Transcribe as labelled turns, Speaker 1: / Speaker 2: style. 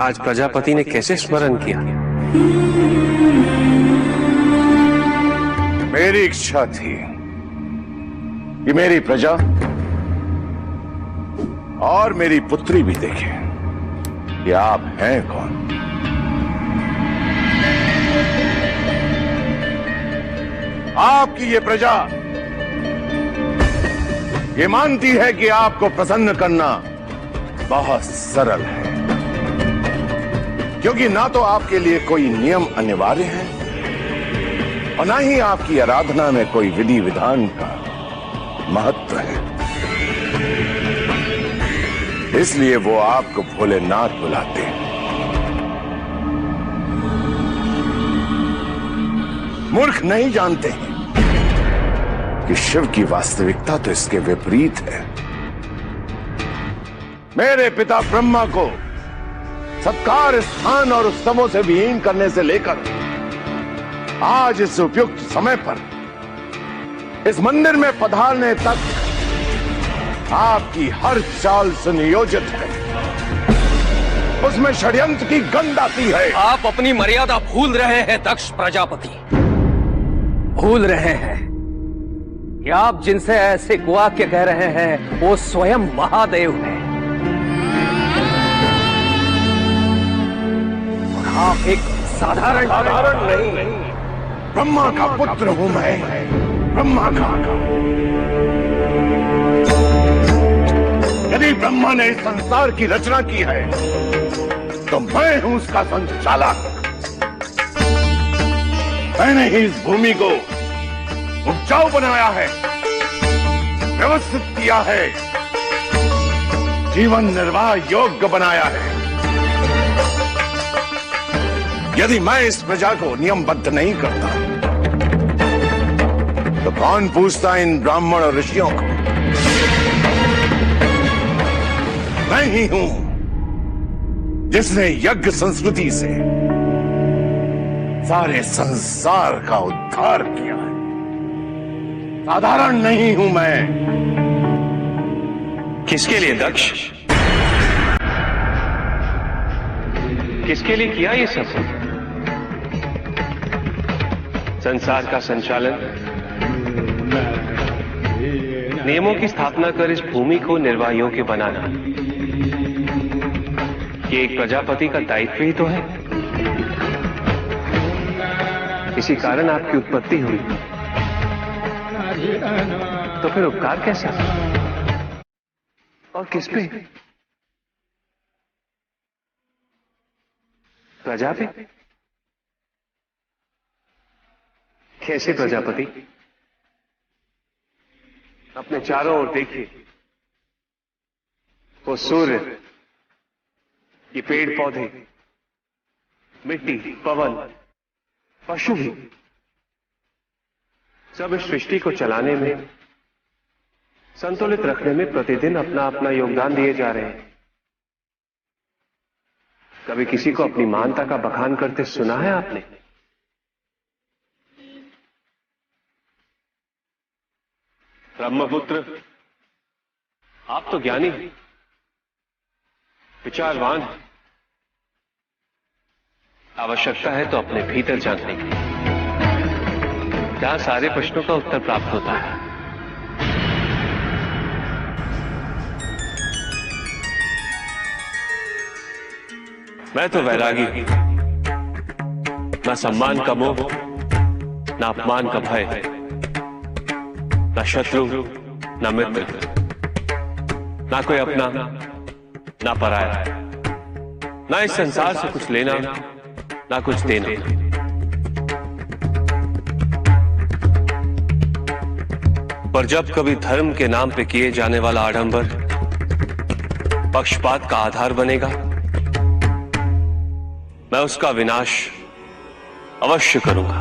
Speaker 1: आज प्रजापति ने कैसे स्मरण किया?
Speaker 2: मेरी इच्छा थी कि मेरी प्रजा और मेरी पुत्री भी देखे कि आप हैं कौन। आपकी ये प्रजा ये मानती है कि आपको प्रसन्न करना बहुत सरल है, क्योंकि ना तो आपके लिए कोई नियम अनिवार्य है और ना ही आपकी आराधना में कोई विधि विधान का महत्व है। इसलिए वो आपको भोलेनाथ बुलाते हैं। मूर्ख नहीं जानते हैं कि शिव की वास्तविकता तो इसके विपरीत है। मेरे पिता ब्रह्मा को सत्कार, स्थान और उत्सवों से विहीन करने से लेकर आज इस उपयुक्त समय पर इस मंदिर में पधारने तक आपकी हर चाल सुनियोजित है। उसमें षड्यंत्र की गंध आती है।
Speaker 1: आप अपनी मर्यादा भूल रहे हैं दक्ष प्रजापति। भूल रहे हैं कि आप जिनसे ऐसे कुवाक्य कह रहे हैं वो स्वयं महादेव हैं। और आप एक साधारण नहीं,
Speaker 2: ब्रह्मा का पुत्र हूं मैं, ब्रह्मा का। यदि ब्रह्मा ने इस संसार की रचना की है तो मैं हूं उसका संचालक। मैंने ही इस भूमि को उपजाऊ बनाया है, व्यवस्थित किया है, जीवन निर्वाह योग्य बनाया है। यदि मैं इस प्रजा को नियमबद्ध नहीं करता तो कौन पूछता इन ब्राह्मण और ऋषियों को? मैं ही हूं जिसने यज्ञ संस्कृति से सारे संसार का उद्धार किया है। साधारण नहीं हूं मैं।
Speaker 1: किसके लिए दक्ष? किसके लिए किया ये सब? संसार का संचालन, नियमों की स्थापना कर इस भूमि को निर्वाह योग्य बनाना, ये एक प्रजापति का दायित्व ही तो है। इसी कारण आपकी उत्पत्ति हुई, तो फिर उपकार कैसा और किस पे? प्रजा पे? कैसे प्रजापति? अपने चारों ओर देखिए, वो सूर्य, ये पेड़ पौधे, मिट्टी, पवन, पशु भी, सब इस सृष्टि को चलाने में, संतुलित रखने में प्रतिदिन अपना अपना योगदान दिए जा रहे हैं। कभी किसी को अपनी महानता का बखान करते सुना है आपने? ब्रह्मपुत्र, आप तो ज्ञानी, विचारवान हैं। आवश्यकता है तो अपने भीतर झांकने की, जहां सारे प्रश्नों का उत्तर प्राप्त होता है। मैं तो वैरागी हूं, ना सम्मान का मोह, ना अपमान का भय, ना शत्रु, ना मित्र, ना कोई अपना, ना पराया, ना इस संसार से कुछ लेना, ना कुछ देना। पर जब कभी धर्म के नाम पे किए जाने वाला आडंबर पक्षपात का आधार बनेगा, मैं उसका विनाश अवश्य करूंगा।